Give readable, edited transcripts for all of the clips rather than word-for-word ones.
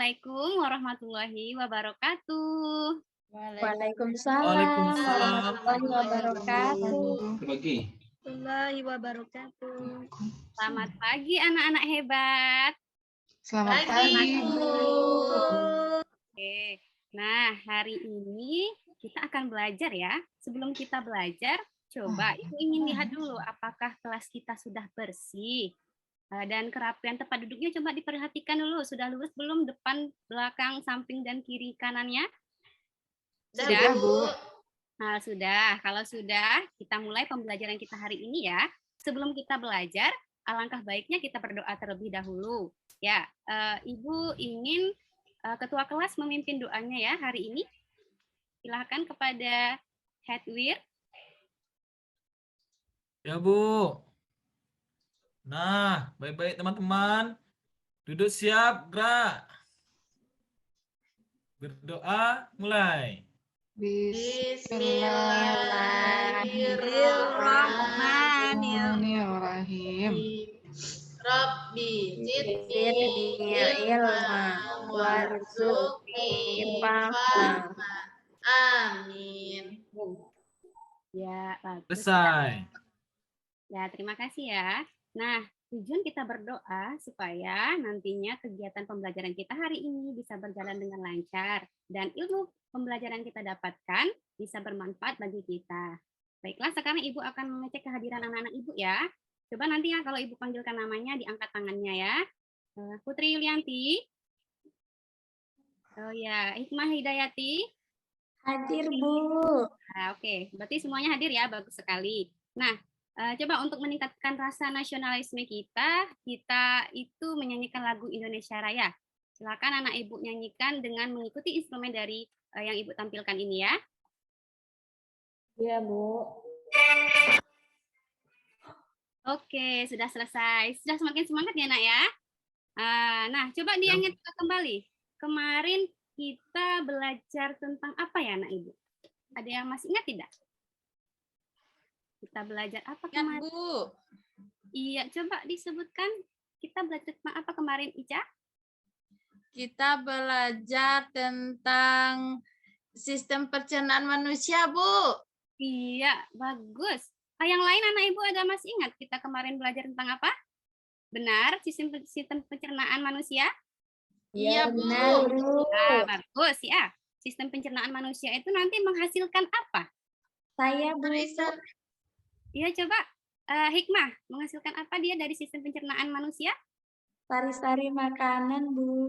Assalamualaikum warahmatullahi wabarakatuh. Waalaikumsalam warahmatullahi wabarakatuh. Warahmatullahi wabarakatuh. Selamat pagi anak-anak hebat. Selamat pagi, Bu. Oke. Nah, hari ini kita akan belajar ya. Sebelum kita belajar, coba Ibu ingin lihat dulu apakah kelas kita sudah bersih. Dan kerapian tempat duduknya coba diperhatikan dulu. Sudah lurus belum depan, belakang, samping, dan kiri kanannya? Sudah, Bu. Nah, sudah. Kalau sudah, kita mulai pembelajaran kita hari ini ya. Sebelum kita belajar, alangkah baiknya kita berdoa terlebih dahulu. Ya, Ibu ingin ketua kelas memimpin doanya ya hari ini. Silakan kepada Hedwir. Ya, Bu. Nah, baik-baik teman-teman. Duduk siap, gerak. Berdoa, mulai. Bismillahirrahmanirrahim. Rabbi zidni ilma warzuqni fahma. Amin. Ya, bagus. Selesai. Ya, terima kasih ya. Nah, tujuan kita berdoa supaya nantinya kegiatan pembelajaran kita hari ini bisa berjalan dengan lancar dan ilmu pembelajaran kita dapatkan bisa bermanfaat bagi kita. Baiklah, sekarang Ibu akan mengecek kehadiran anak-anak Ibu ya. Coba nanti ya kalau Ibu panggilkan namanya diangkat tangannya ya. Putri Yulianti. Oh ya, Hikmah Hidayati. Hadir, Bu. Nah, oke, berarti semuanya hadir ya, bagus sekali. Nah, coba untuk meningkatkan rasa nasionalisme kita itu menyanyikan lagu Indonesia Raya. Silakan anak Ibu nyanyikan dengan mengikuti instrumen dari yang Ibu tampilkan ini ya. Iya, Bu. Oke, sudah selesai. Sudah semakin semangat ya, Nak ya? Nah, coba diingat kembali. Kemarin kita belajar tentang apa ya, Nak Ibu? Ada yang masih ingat tidak? Kita belajar apa kemarin? Bu. Iya, coba disebutkan. Kita belajar tentang apa kemarin, Ica? Kita belajar tentang sistem pencernaan manusia, Bu. Iya, bagus. Yang lain anak Ibu ada masih ingat kita kemarin belajar tentang apa? Benar, sistem pencernaan manusia? Iya, Bu. Benar, Bu. Nah, bagus ya. Sistem pencernaan manusia itu nanti menghasilkan apa? Saya, Bu. Iya, coba Hikmah, menghasilkan apa dia dari sistem pencernaan manusia? Sari-sari makanan, Bu.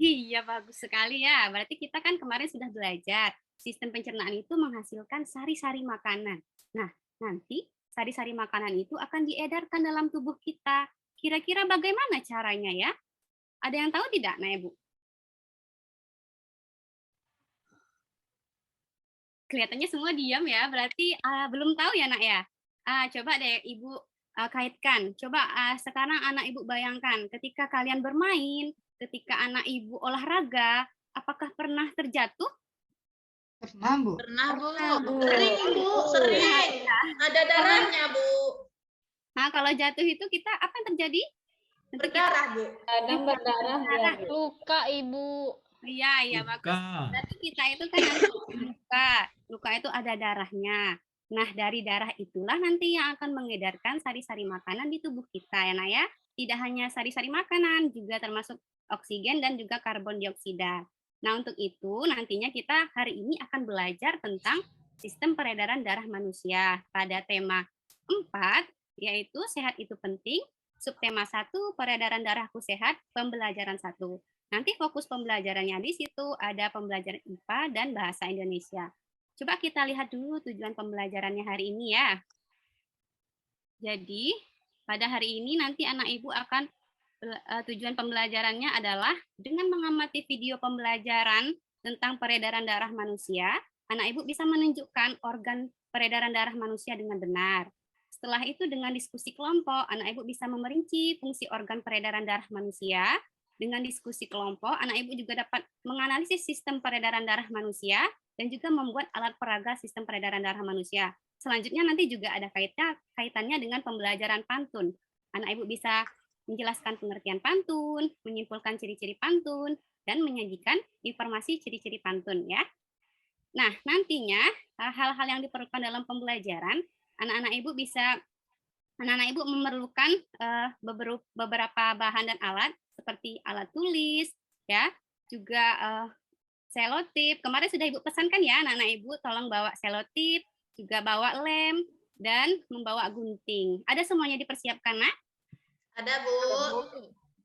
Iya, bagus sekali ya. Berarti kita kan kemarin sudah belajar sistem pencernaan itu menghasilkan sari-sari makanan. Nah, nanti sari-sari makanan itu akan diedarkan dalam tubuh kita. Kira-kira bagaimana caranya ya? Ada yang tahu tidak, Nah, Ibu? Kelihatannya semua diam ya, berarti belum tahu ya, Nak ya? Coba deh Ibu kaitkan. Coba sekarang anak Ibu bayangkan, ketika kalian bermain, ketika anak Ibu olahraga, apakah pernah terjatuh? Pernah, Bu. Pernah, Bu. Bu. Sering, Bu. Sering. Ada darahnya, Bu. Nah, kalau jatuh itu kita apa yang terjadi? Berdarah, Bu. Kadang berdarah, ya, Bu. Luka, Ibu. Iya, bagus. Berarti kita itu kan nanti luka itu ada darahnya. Nah, dari darah itulah nanti yang akan mengedarkan sari-sari makanan di tubuh kita ya, Nah ya. Tidak hanya sari-sari makanan, juga termasuk oksigen dan juga karbon dioksida. Nah, untuk itu nantinya kita hari ini akan belajar tentang sistem peredaran darah manusia pada tema 4, yaitu sehat itu penting, subtema 1, peredaran darahku sehat, pembelajaran 1. Nanti fokus pembelajarannya di situ ada pembelajaran IPA dan bahasa Indonesia. Coba kita lihat dulu tujuan pembelajarannya hari ini ya. Jadi, pada hari ini nanti anak Ibu akan tujuan pembelajarannya adalah dengan mengamati video pembelajaran tentang peredaran darah manusia, anak Ibu bisa menunjukkan organ peredaran darah manusia dengan benar. Setelah itu dengan diskusi kelompok, anak Ibu bisa memerinci fungsi organ peredaran darah manusia. Dengan diskusi kelompok, anak Ibu juga dapat menganalisis sistem peredaran darah manusia dan juga membuat alat peraga sistem peredaran darah manusia. Selanjutnya nanti juga ada kaitannya dengan pembelajaran pantun. Anak Ibu bisa menjelaskan pengertian pantun, menyimpulkan ciri-ciri pantun, dan menyajikan informasi ciri-ciri pantun ya. Nah, nantinya hal-hal yang diperlukan dalam pembelajaran, anak-anak ibu memerlukan beberapa bahan dan alat seperti alat tulis, ya, juga selotip. Kemarin sudah ibu pesankan ya, anak-anak ibu tolong bawa selotip, juga bawa lem, dan membawa gunting. Ada semuanya dipersiapkan, nak? Ada, Bu.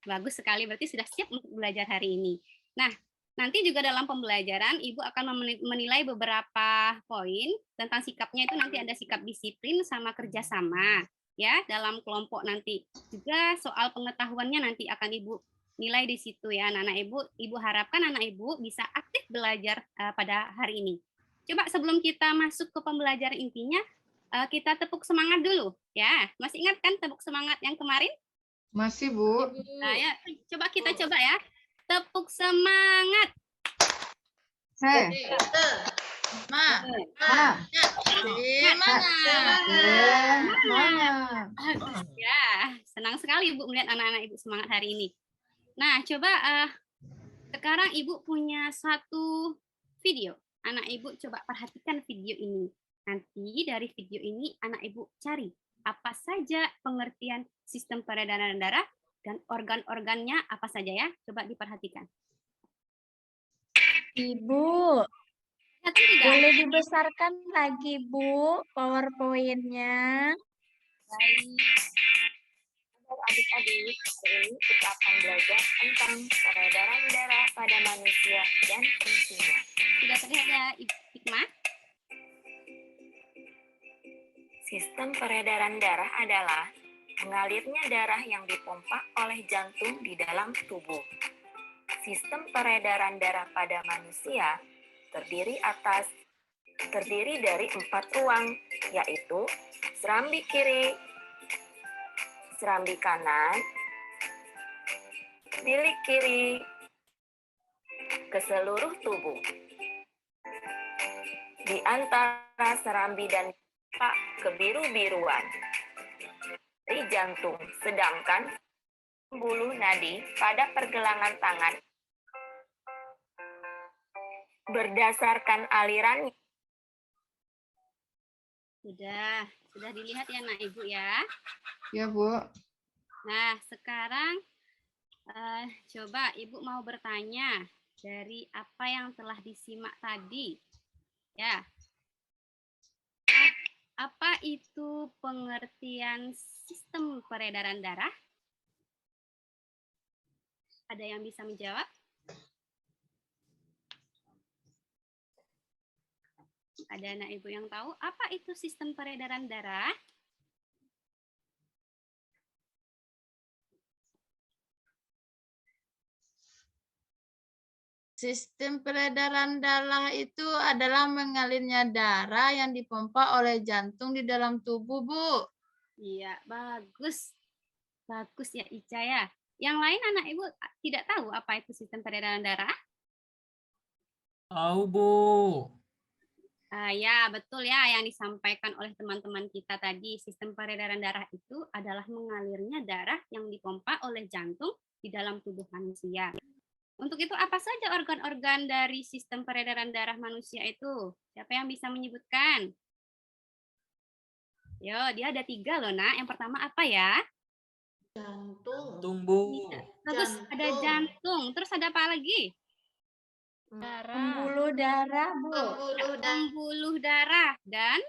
Bagus sekali, berarti sudah siap untuk belajar hari ini. Nah, nanti juga dalam pembelajaran, Ibu akan menilai beberapa poin tentang sikapnya itu nanti ada sikap disiplin sama kerjasama. Ya, dalam kelompok nanti. Juga soal pengetahuannya nanti akan Ibu nilai di situ ya, anak-anak Ibu harapkan anak Ibu bisa aktif belajar pada hari ini. Coba sebelum kita masuk ke pembelajaran intinya, kita tepuk semangat dulu ya. Masih ingat kan tepuk semangat yang kemarin? Masih, Bu. Nah, ya, coba kita coba ya. Tepuk semangat. Hei. Semangat. Ya, senang sekali Ibu melihat anak-anak Ibu semangat hari ini. Nah, coba sekarang Ibu punya satu video. Anak Ibu coba perhatikan video ini. Nanti dari video ini anak Ibu cari apa saja pengertian sistem peredaran darah dan organ-organnya apa saja ya. Coba diperhatikan. Ibu, Tidak? boleh dibesarkan lagi, Bu, PowerPoint-nya. Baik. Adik-adik, hari ini kita akan belajar tentang peredaran darah pada manusia dan fungsinya. Sudah terlihat ya, Hikmah? Sistem peredaran darah adalah mengalirnya darah yang dipompa oleh jantung di dalam tubuh. Sistem peredaran darah pada manusia terdiri dari 4 ruang, yaitu serambi kiri, serambi kanan, bilik kiri, ke seluruh tubuh. Di antara serambi dan pipa kebiru-biruan dari jantung, sedangkan pembuluh nadi pada pergelangan tangan berdasarkan aliran. Sudah dilihat ya, Nak Ibu ya. Ya, Bu. Nah, sekarang coba Ibu mau bertanya dari apa yang telah disimak tadi. Ya. Apa itu pengertian sistem peredaran darah? Ada yang bisa menjawab? Ada anak Ibu yang tahu apa itu sistem peredaran darah? Sistem peredaran darah itu adalah mengalirnya darah yang dipompa oleh jantung di dalam tubuh, Bu. Iya, bagus. Bagus ya, Ica ya. Yang lain anak Ibu tidak tahu apa itu sistem peredaran darah? Tahu, Bu. Ya, betul ya yang disampaikan oleh teman-teman kita tadi. Sistem peredaran darah itu adalah mengalirnya darah yang dipompa oleh jantung di dalam tubuh manusia. Untuk itu apa saja organ-organ dari sistem peredaran darah manusia itu? Siapa yang bisa menyebutkan? Yo, dia ada 3 loh, Nak. Yang pertama apa ya? Jantung. Jantung, Bu. Bagus, ada jantung. Terus ada apa lagi? Pembuluh darah, Bu. Pembuluh darah dan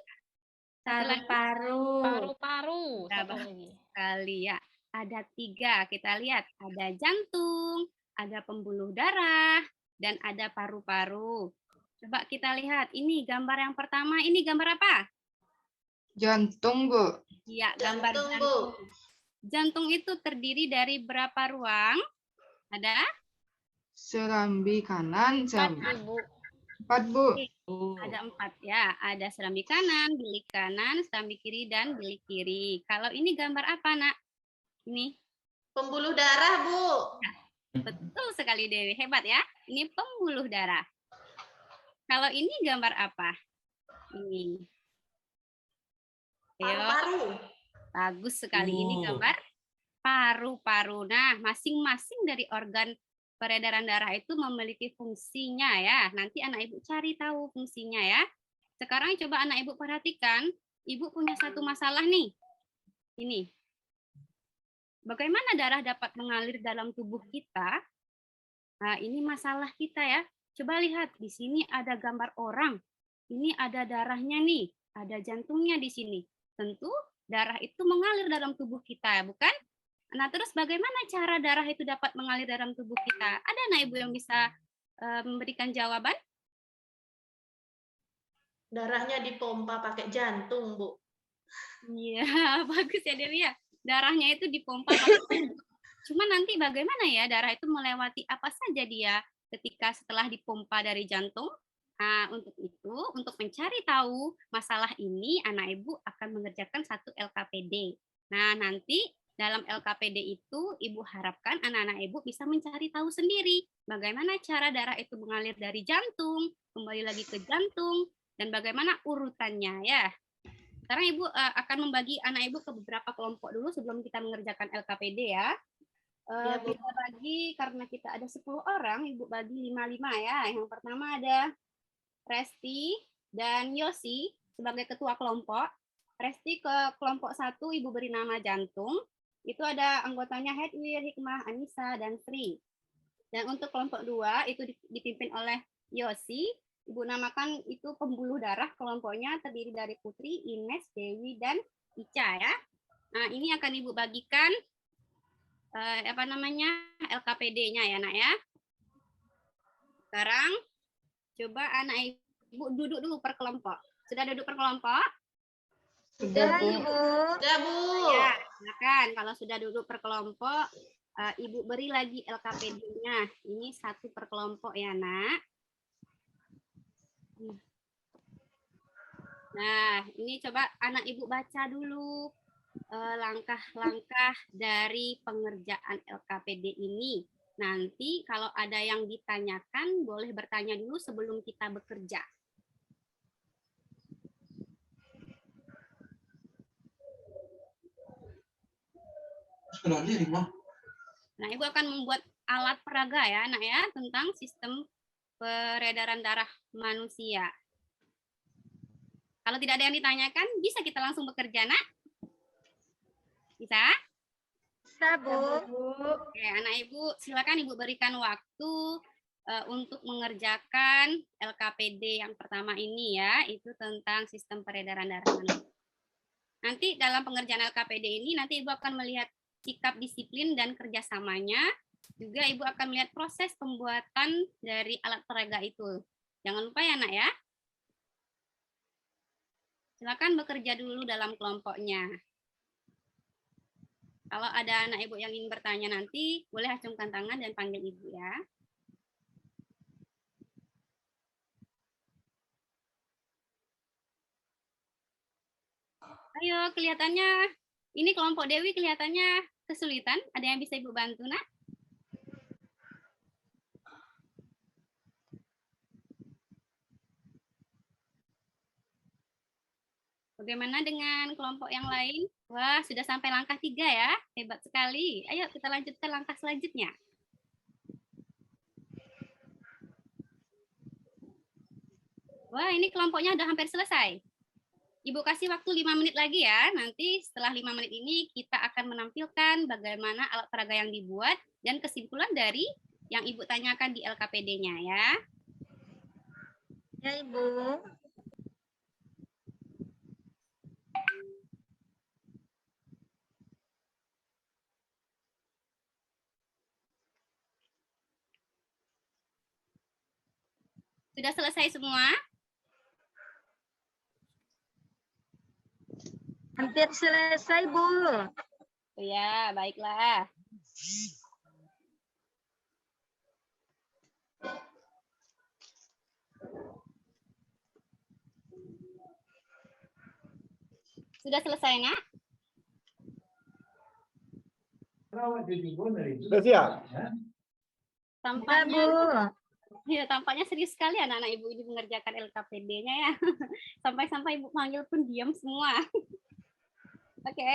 Paru-paru. Paru-paru. Satu Berapa? lagi. Kali ya. Ada 3. Kita lihat. Ada jantung, ada pembuluh darah, dan ada paru-paru. Coba kita lihat. Ini gambar yang pertama. Ini gambar apa? Jantung, Bu. Iya, gambar Jantung, Bu. jantung. Jantung itu terdiri dari berapa ruang? Ada? Serambi kanan, 4, Ibu. 4, Bu. Ada 4 ya. Ada serambi kanan, bilik kanan, serambi kiri, dan bilik kiri. Kalau ini gambar apa, Nak? Ini. Pembuluh darah, Bu. Betul sekali, Dewi. Hebat ya. Ini pembuluh darah. Kalau ini gambar apa? Ini. Ayo. Paru-paru. Bagus sekali. Ini gambar paru-paru. Nah, masing-masing dari organ peredaran darah itu memiliki fungsinya ya. Nanti anak ibu cari tahu fungsinya ya. Sekarang coba anak ibu perhatikan, ibu punya satu masalah nih. Ini. Bagaimana darah dapat mengalir dalam tubuh kita? Nah, ini masalah kita ya. Coba lihat, di sini ada gambar orang. Ini ada darahnya nih, ada jantungnya di sini. Tentu darah itu mengalir dalam tubuh kita, bukan? Nah, terus bagaimana cara darah itu dapat mengalir dalam tubuh kita? Ada anak ibu yang bisa memberikan jawaban? Darahnya dipompa pakai jantung, Bu. Iya, bagus ya Delia. Darahnya itu dipompa pakai jantung. Cuma nanti bagaimana ya darah itu melewati apa saja dia ketika setelah dipompa dari jantung? Nah, untuk itu, untuk mencari tahu masalah ini, anak ibu akan mengerjakan satu LKPD. Nah, nanti dalam LKPD itu, ibu harapkan anak-anak ibu bisa mencari tahu sendiri bagaimana cara darah itu mengalir dari jantung, kembali lagi ke jantung, dan bagaimana urutannya ya. Sekarang ibu akan membagi anak ibu ke beberapa kelompok dulu sebelum kita mengerjakan LKPD ya. Kita bagi, karena kita ada 10 orang, ibu bagi 5-5 ya. Yang pertama ada Resti dan Yosi sebagai ketua kelompok. Resti ke kelompok 1, ibu beri nama jantung. Itu ada anggotanya Hedwir, Hikmah, Anissa, dan Sri. Dan untuk kelompok 2 itu dipimpin oleh Yosi. Ibu namakan itu pembuluh darah. Kelompoknya terdiri dari Putri, Ines, Dewi, dan Ica ya. Nah, ini akan ibu bagikan LKPD-nya ya, Nak ya. Sekarang coba anak ibu duduk dulu per kelompok. Sudah duduk per kelompok? Sudah, Bu. Sudah, Bu. Ya, silakan. Kalau sudah duduk per kelompok, ibu beri lagi LKPD-nya. Ini 1 per kelompok ya, Nak. Nah, ini coba anak ibu baca dulu langkah-langkah dari pengerjaan LKPD ini. Nanti kalau ada yang ditanyakan, boleh bertanya dulu sebelum kita bekerja. Nah, ibu akan membuat alat peraga ya, Nak ya, tentang sistem peredaran darah manusia. Kalau tidak ada yang ditanyakan, bisa kita langsung bekerja, Nak? Bisa? Bisa, Bu. Oke, anak ibu, silakan ibu berikan waktu untuk mengerjakan LKPD yang pertama ini ya, itu tentang sistem peredaran darah manusia. Nanti dalam pengerjaan LKPD ini, nanti ibu akan melihat sikap disiplin dan kerjasamanya. Juga ibu akan melihat proses pembuatan dari alat peraga itu. Jangan lupa ya, Nak ya. Silakan bekerja dulu dalam kelompoknya. Kalau ada anak ibu yang ingin bertanya nanti, boleh acungkan tangan dan panggil ibu ya. Ayo, kelihatannya, ini kelompok Dewi kelihatannya kesulitan. Ada yang bisa ibu bantu, Nak? Bagaimana dengan kelompok yang lain? Wah, sudah sampai langkah 3 ya. Hebat sekali. Ayo kita lanjutkan langkah selanjutnya. Wah, ini kelompoknya udah hampir selesai. Ibu kasih waktu 5 menit lagi ya. Nanti setelah 5 menit ini kita akan menampilkan bagaimana alat peraga yang dibuat dan kesimpulan dari yang Ibu tanyakan di LKPD-nya ya. Ya, Ibu. Sudah selesai semua? Hampir selesai, Bu. Oh ya, baiklah. Sudah selesai, Nak? Sudah siap? Tampaknya, Bu. ya, tampaknya serius sekali anak-anak Ibu ini mengerjakan LKPD-nya ya. Sampai-sampai Ibu panggil pun diam semua. Oke,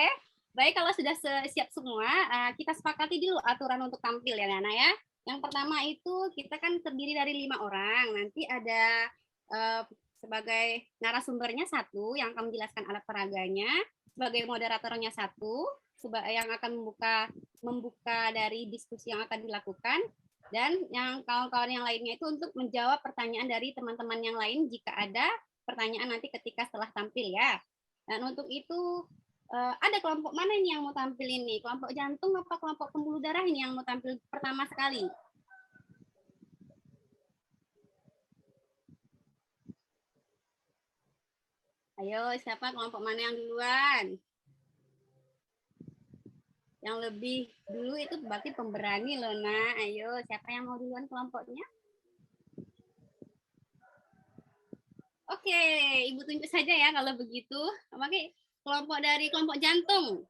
baik kalau sudah siap semua, kita sepakati dulu aturan untuk tampil ya, Nana ya. Yang pertama itu kita kan terdiri dari 5 orang. Nanti ada sebagai narasumbernya 1 yang akan menjelaskan alat peraganya, sebagai moderatornya 1 yang akan membuka dari diskusi yang akan dilakukan, dan yang kawan-kawan yang lainnya itu untuk menjawab pertanyaan dari teman-teman yang lain jika ada pertanyaan nanti ketika setelah tampil ya. Dan untuk itu ada kelompok mana ini yang mau tampil ini? Kelompok jantung apa kelompok pembuluh darah ini yang mau tampil pertama sekali? Ayo, siapa kelompok mana yang duluan? Yang lebih dulu itu berarti pemberani loh, Nak. Ayo, siapa yang mau duluan kelompoknya? Oke, Ibu tunjuk saja ya kalau begitu. Oke, kelompok dari kelompok jantung.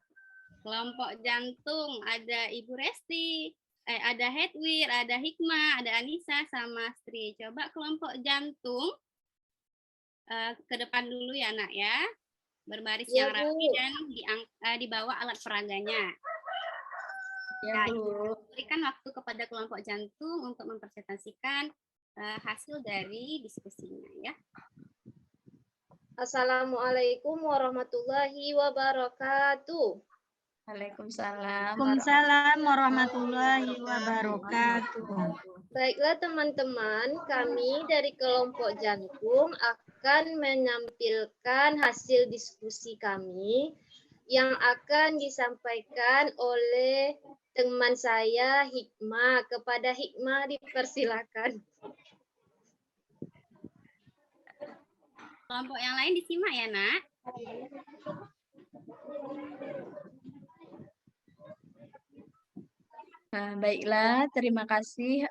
Kelompok jantung ada Ibu Resti, ada Hedwir, ada Hikmah, ada Anissa, sama Sri. Coba kelompok jantung ke depan dulu ya, Nak ya. Berbaris Ya, yang rapi dan dibawa alat peraganya. Ya, Ibu berikan waktu kepada kelompok jantung untuk mempresentasikan hasil dari diskusinya ya. Assalamualaikum warahmatullahi wabarakatuh. Waalaikumsalam. Waalaikumsalam warahmatullahi wabarakatuh. Baiklah teman-teman, kami dari kelompok jantung akan menampilkan hasil diskusi kami yang akan disampaikan oleh teman saya Hikmah. Kepada Hikmah dipersilakan. Kelompok yang lain disimak ya, Nak. Baiklah, terima kasih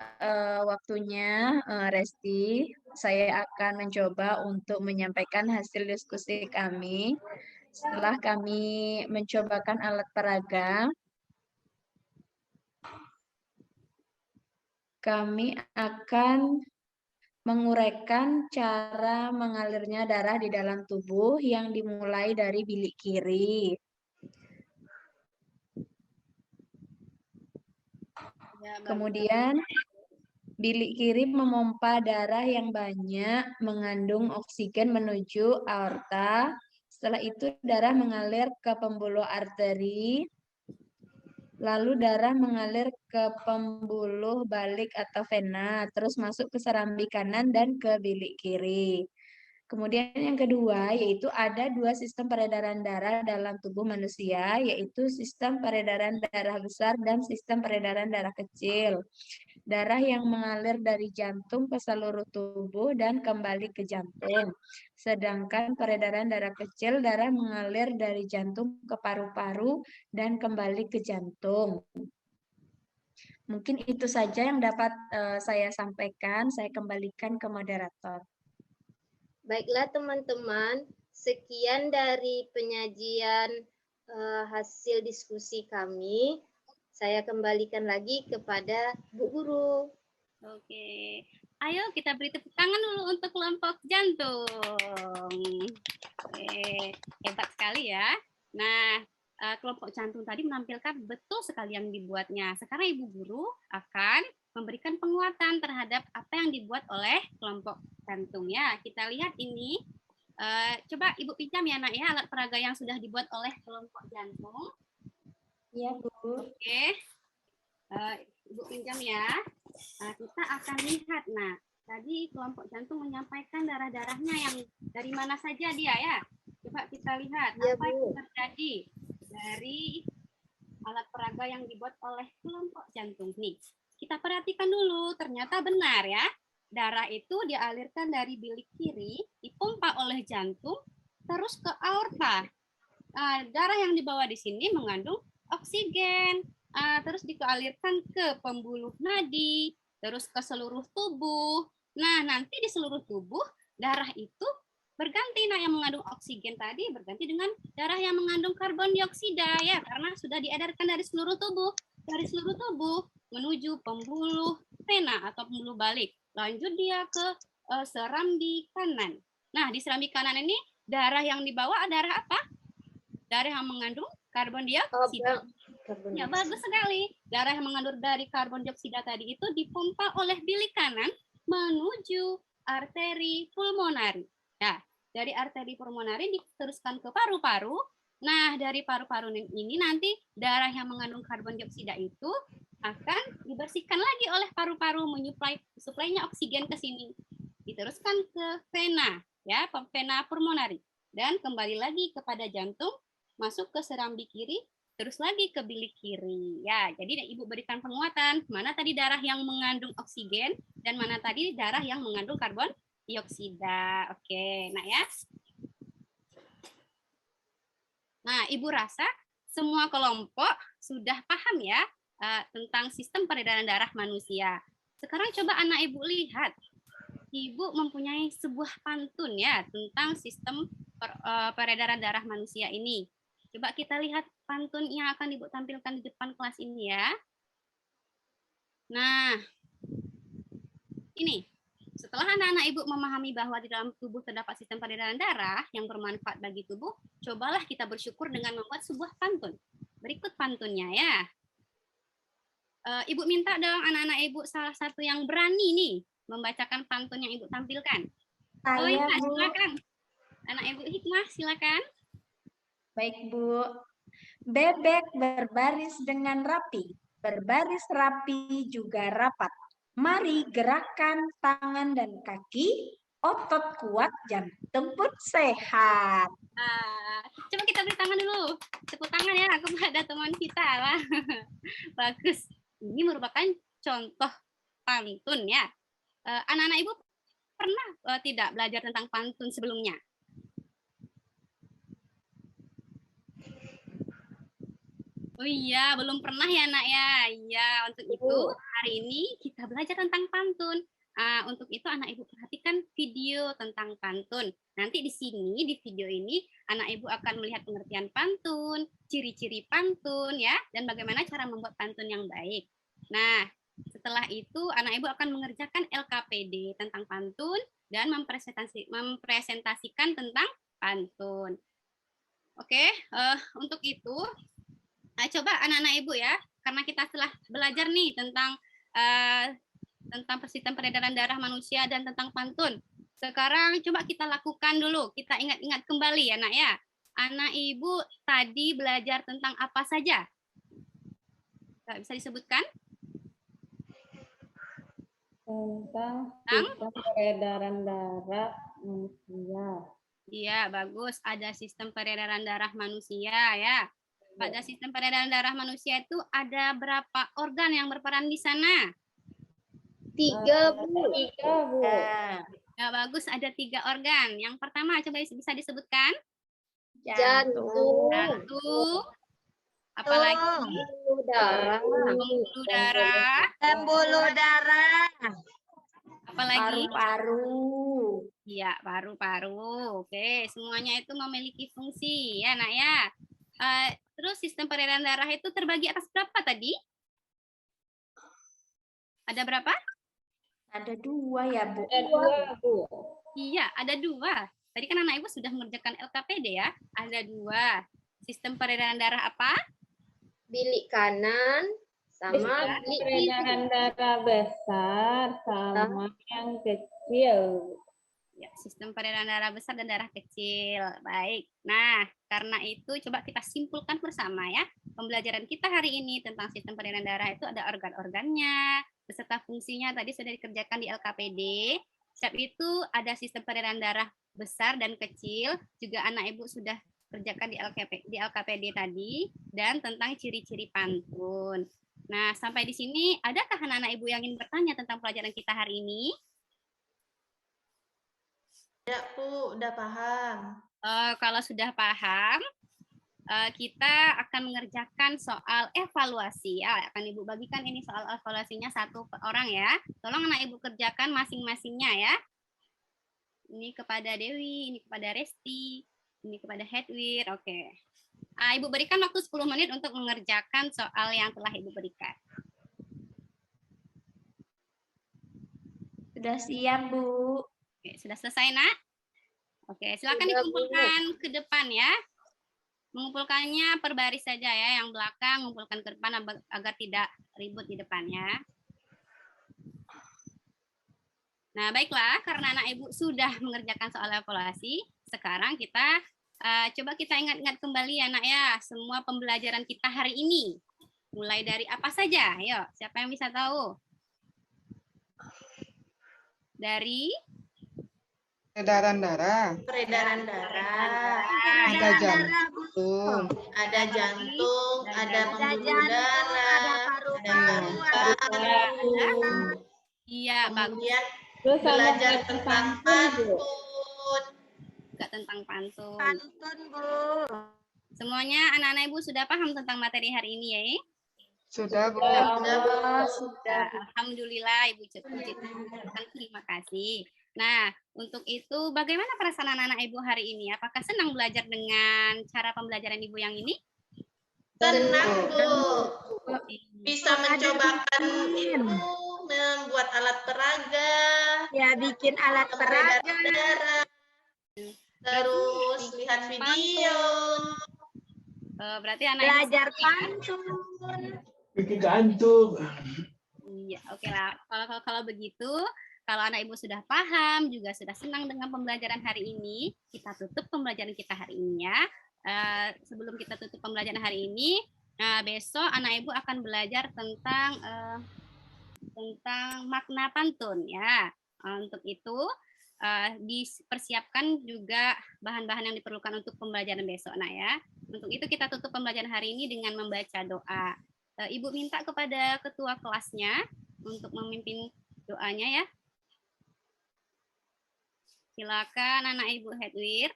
waktunya Resti. Saya akan mencoba untuk menyampaikan hasil diskusi kami. Setelah kami mencobakan alat peraga, kami akan menguraikan cara mengalirnya darah di dalam tubuh yang dimulai dari bilik kiri. Kemudian, bilik kiri memompa darah yang banyak mengandung oksigen menuju aorta. Setelah itu darah mengalir ke pembuluh arteri. Lalu darah mengalir ke pembuluh balik atau vena, terus masuk ke serambi kanan dan ke bilik kiri. Kemudian yang kedua, yaitu ada 2 sistem peredaran darah dalam tubuh manusia, yaitu sistem peredaran darah besar dan sistem peredaran darah kecil. Darah yang mengalir dari jantung ke seluruh tubuh dan kembali ke jantung. Sedangkan peredaran darah kecil, darah mengalir dari jantung ke paru-paru dan kembali ke jantung. Mungkin itu saja yang dapat saya sampaikan. Saya kembalikan ke moderator. Baiklah teman-teman, sekian dari penyajian hasil diskusi kami. Saya kembalikan lagi kepada Bu Guru. Oke, ayo kita beri tepuk tangan dulu untuk kelompok jantung. Oke, hebat sekali ya. Nah, kelompok jantung tadi menampilkan betul sekali yang dibuatnya. Sekarang Ibu Guru akan memberikan penguatan terhadap apa yang dibuat oleh kelompok jantung ya. Kita lihat ini. Coba Ibu pinjam ya, Nak ya, alat peraga yang sudah dibuat oleh kelompok jantung. Iya, Bu. Oke. Ibu pinjam ya. Kita akan lihat. Nah, tadi kelompok jantung menyampaikan darah-darahnya yang dari mana saja dia ya. Coba kita lihat Ya, apa Bu. yang terjadi dari alat peraga yang dibuat oleh kelompok jantung nih. Kita perhatikan dulu, ternyata benar ya. Darah itu dialirkan dari bilik kiri, dipompa oleh jantung, terus ke aorta. Darah yang dibawa di sini mengandung oksigen, terus dialirkan ke pembuluh nadi, terus ke seluruh tubuh. Nah, nanti di seluruh tubuh, darah itu berganti. Nah, yang mengandung oksigen tadi berganti dengan darah yang mengandung karbon dioksida ya, karena sudah diedarkan dari seluruh tubuh. Dari seluruh tubuh menuju pembuluh vena atau pembuluh balik. Lanjut dia ke serambi kanan. Nah, di serambi kanan ini darah yang dibawa darah apa? Darah yang mengandung karbon dioksida. Ya, bagus sekali. darah yang mengandung dari karbon dioksida tadi itu dipompa oleh bilik kanan menuju arteri pulmonari. Nah, dari arteri pulmonari diteruskan ke paru-paru. Nah, dari paru-paru ini nanti darah yang mengandung karbon dioksida itu akan dibersihkan lagi oleh paru-paru, suplainya oksigen ke sini. Diteruskan ke vena, ya, vena pulmonari. Dan kembali lagi kepada jantung, masuk ke serambi kiri, terus lagi ke bilik kiri. Ya, jadi Ibu berikan penguatan, mana tadi darah yang mengandung oksigen dan mana tadi darah yang mengandung karbon dioksida. Oke, nah ya. Nah, Ibu rasa semua kelompok sudah paham ya tentang sistem peredaran darah manusia. Sekarang coba anak Ibu lihat. Ibu mempunyai sebuah pantun ya tentang sistem peredaran darah manusia ini. Coba kita lihat pantun yang akan Ibu tampilkan di depan kelas ini ya. Nah, ini. Setelah anak-anak Ibu memahami bahwa di dalam tubuh terdapat sistem peredaran darah yang bermanfaat bagi tubuh, cobalah kita bersyukur dengan membuat sebuah pantun. Berikut pantunnya ya. Ibu minta dong anak-anak Ibu salah satu yang berani nih membacakan pantun yang Ibu tampilkan. Oh iya, silakan. Anak Ibu Hikmah, silakan. Baik, Bu. Bebek berbaris dengan rapi, berbaris rapi juga rapat. Mari gerakan tangan dan kaki, otot kuat, jantung pun sehat. Coba kita beri tangan dulu. Tepuk tangan ya kepada teman kita lah. Bagus. Ini merupakan contoh pantun ya. Anak-anak Ibu pernah tidak belajar tentang pantun sebelumnya? Oh iya, belum pernah ya nak ya. Iya, untuk itu hari ini kita belajar tentang pantun. Untuk itu anak Ibu perhatikan video tentang pantun. Nanti di sini, di video ini, anak Ibu akan melihat pengertian pantun, ciri-ciri pantun ya, dan bagaimana cara membuat pantun yang baik. Nah, setelah itu anak Ibu akan mengerjakan LKPD tentang pantun dan mempresentasikan tentang pantun. Oke, untuk itu coba anak-anak Ibu ya, karena kita telah belajar nih tentang sistem peredaran darah manusia dan tentang pantun. Sekarang coba kita lakukan dulu, kita ingat-ingat kembali ya nak ya. Anak Ibu tadi belajar tentang apa saja? Bisa disebutkan? Tentang sistem peredaran darah manusia. Iya, bagus. Ada sistem peredaran darah manusia ya. Pada sistem peredaran darah manusia itu ada berapa organ yang berperan di sana? 3, Bu. 3, Bu. Ya, bagus, ada 3 organ. Yang pertama, coba bisa disebutkan? Jantung. Apalagi? Pembuluh darah. Pembuluh darah. Pembuluh darah. Apalagi? Paru-paru. Iya, paru-paru. Oke, semuanya itu memiliki fungsi ya nak ya. Terus sistem peredaran darah itu terbagi atas berapa tadi? Ada berapa? Ada 2 ya, Bu. Ada 2, Bu. Iya, ada 2. Tadi kan anak Ibu sudah mengerjakan LKPD ya. Ada 2. Sistem peredaran darah apa? Bilik kanan sama bilik kiri. Peredaran darah besar sama yang kecil. Ya, sistem peredaran darah besar dan darah kecil. Baik. Nah, karena itu coba kita simpulkan bersama ya. Pembelajaran kita hari ini tentang sistem peredaran darah itu ada organ-organnya, beserta fungsinya tadi sudah dikerjakan di LKPD. Setiap itu ada sistem peredaran darah besar dan kecil, juga anak Ibu sudah kerjakan di LKPD tadi, dan tentang ciri-ciri pantun. Nah, sampai di sini, adakah anak-anak Ibu yang ingin bertanya tentang pelajaran kita hari ini? Ya, Bu, udah paham. Kalau sudah paham, kita akan mengerjakan soal evaluasi. Ya, akan Ibu bagikan ini soal evaluasinya 1 orang ya. Tolong anak Ibu kerjakan masing-masingnya ya. Ini kepada Dewi, ini kepada Resti, ini kepada Hedwig. Oke. Ibu berikan waktu 10 menit untuk mengerjakan soal yang telah Ibu berikan. Sudah siap, Bu. Oke, sudah selesai, Nak? Oke, silakan dikumpulkan ke depan ya. Mengumpulkannya per baris saja ya, yang belakang mengumpulkan ke depan agar tidak ribut di depannya. Nah, baiklah, karena anak ibu sudah mengerjakan soal evaluasi, sekarang kita coba kita ingat-ingat kembali ya, nak ya, semua pembelajaran kita hari ini. Mulai dari apa saja? Ayo, siapa yang bisa tahu? Dari Peredaran darah. Peredaran darah. Ada jantung. Ada jantung, ada pembuluh darah, ada paru-paru. iya, bagus. Kemudian Terus sama belajar kayak tentang pantun, Bu. pantun. Juga tentang pantun. Pantun, Bu. Semuanya anak-anak ibu sudah paham tentang materi hari ini ya? Sudah, Bu. Sudah. Alhamdulillah Ibu Citi. Terima kasih. Nah, untuk itu bagaimana perasaan anak-anak ibu hari ini? Apakah senang belajar dengan cara pembelajaran ibu yang ini? Senang, Bu. Bisa mencobakan itu, membuat alat peraga, Ya, bikin alat peredaran peraga. darah, terus lihat video. Berarti anak ibu Belajar pantun. Bikin gantung. iya, oke lah. Kalau begitu, kalau anak ibu sudah paham, juga sudah senang dengan pembelajaran hari ini, kita tutup pembelajaran kita hari ini ya. Sebelum kita tutup pembelajaran hari ini, besok anak ibu akan belajar tentang makna pantun ya. Untuk itu dipersiapkan juga bahan-bahan yang diperlukan untuk pembelajaran besok, nah ya. Untuk itu kita tutup pembelajaran hari ini dengan membaca doa. Ibu minta kepada ketua kelasnya untuk memimpin doanya ya. Silakan anak ibu Hedwir.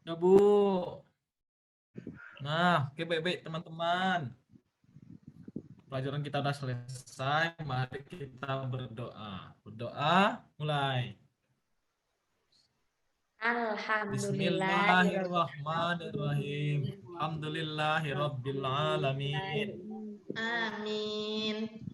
Ya, Bu. Nah, oke baik-baik teman-teman. Pelajaran kita udah selesai, mari kita berdoa. Berdoa, mulai. Bismillahirrahmanirrahim. Alhamdulillahirabbil alamin. Amin.